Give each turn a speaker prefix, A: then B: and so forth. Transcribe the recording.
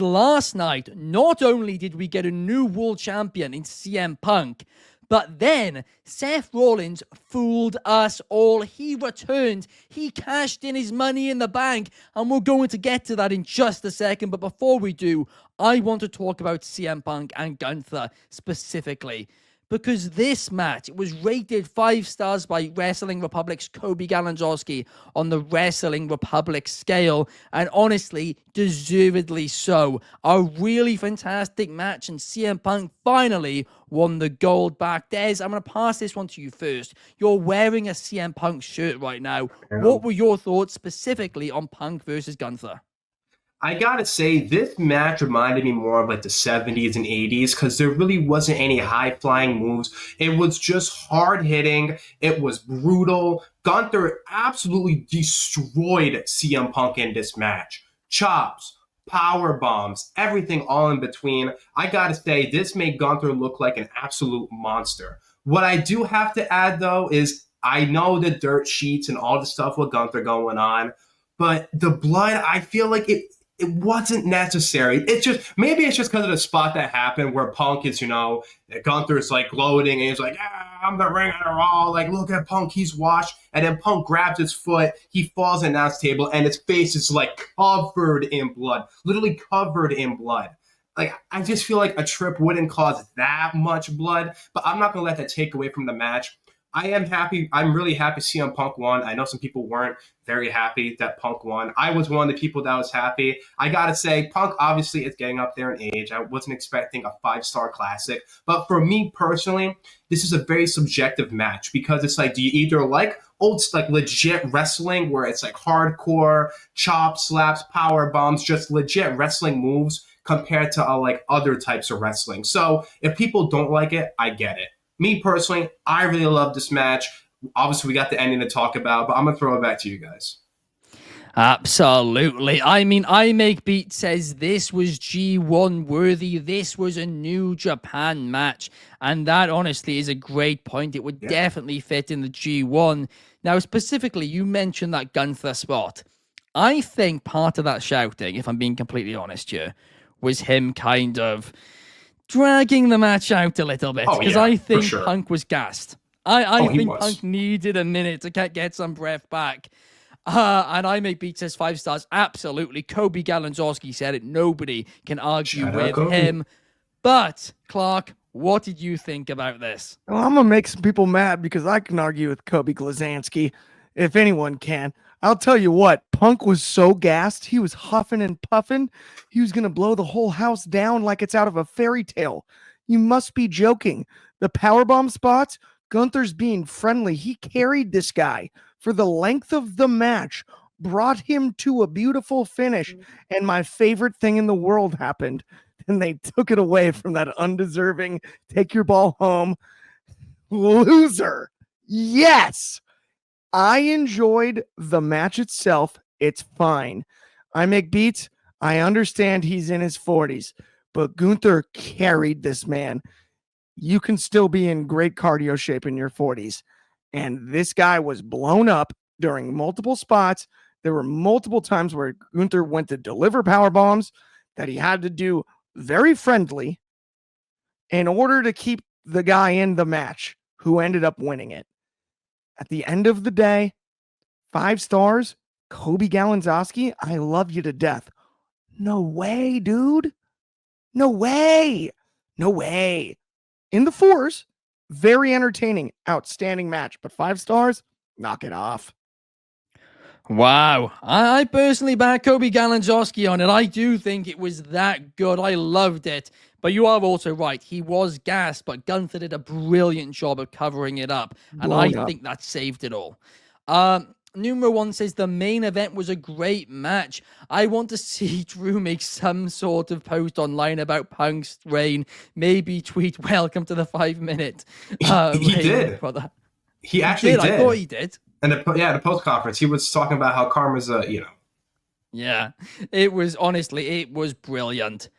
A: Last night, not only did we get a new world champion in CM Punk, but then Seth Rollins fooled us all. He returned. He cashed in his money in the bank. And we're going to get to that in just a second. But before we do, I want to talk about CM Punk and Gunther specifically. Because this match, it was rated 5 stars by Wrestling Republic's Kobe Galanzowski on the Wrestling Republic scale, and honestly, deservedly so. A really fantastic match, and CM Punk finally won the gold back. Des, I'm going to pass this one to you first. You're wearing a CM Punk shirt right now. What were your thoughts specifically on Punk versus Gunther?
B: I gotta say, this match reminded me more of like the 70s and 80s because there really wasn't any high flying moves. It was just hard hitting. It was brutal. Gunther absolutely destroyed CM Punk in this match. Chops, power bombs, everything all in between. I gotta say, this made Gunther look like an absolute monster. What I do have to add though is I know the dirt sheets and all the stuff with Gunther going on, but the blood, I feel like it wasn't necessary. Maybe it's just because of the spot that happened where Punk is, Gunther's like gloating and he's like, I'm the ring of the Raw. Like, look at Punk, he's washed. And then Punk grabs his foot, he falls in that table, and his face is like covered in blood, literally covered in blood. Like, I just feel like a trip wouldn't cause that much blood, but I'm not going to let that take away from the match. I am happy. I'm really happy CM Punk won. I know some people weren't very happy that Punk won. I was one of the people that was happy. I got to say, Punk obviously is getting up there in age. I wasn't expecting a 5-star classic. But for me personally, this is a very subjective match because it's like, do you either like old, like legit wrestling where it's like hardcore, chops, slaps, power bombs, just legit wrestling moves compared to like other types of wrestling. So if people don't like it, I get it. Me personally, I really love this match. Obviously, we got the ending to talk about, but I'm going to throw it back to you guys.
A: Absolutely. I mean, I Make Beat says this was G1 worthy. This was a New Japan match. And that honestly is a great point. It would definitely fit in the G1. Now, specifically, you mentioned that Gunther spot. I think part of that shouting, if I'm being completely honest here, was him kind of dragging the match out a little bit because I think Punk was gassed. I think Punk needed a minute to get some breath back. And I Make Beat says 5 stars. Absolutely. Kobe Galanzowski said it. Nobody can argue with him. But, Clark, what did you think about this?
C: Well, I'm going to make some people mad because I can argue with Kobe Glazansky, if anyone can. I'll tell you what, Punk was so gassed. He was huffing and puffing. He was going to blow the whole house down like it's out of a fairy tale. You must be joking. The powerbomb spots, Gunther's being friendly. He carried this guy for the length of the match, brought him to a beautiful finish. And my favorite thing in the world happened. And they took it away from that undeserving, take your ball home loser. Yes. I enjoyed the match itself. It's fine. I Make Beats. I understand he's in his 40s, but Gunther carried this man. You can still be in great cardio shape in your 40s. And this guy was blown up during multiple spots. There were multiple times where Gunther went to deliver power bombs that he had to do very friendly in order to keep the guy in the match who ended up winning it. At the end of the day, 5 stars, Kobe Galanzowski, I love you to death. No way, dude. No way. No way. In the 4s, very entertaining, outstanding match. But 5 stars, knock it off.
A: Wow. I personally back Kobe Galanzowski on it. I do think it was that good. I loved it. But you are also right. He was gassed, but Gunther did a brilliant job of covering it up. And I think that saved it all. Numero 1 says the main event was a great match. I want to see Drew make some sort of post online about Punk's reign. Maybe tweet welcome to the 5-minute.
B: He did. He actually did.
A: I thought he did.
B: And the post conference, he was talking about how Karma's
A: Yeah, it was honestly, it was brilliant.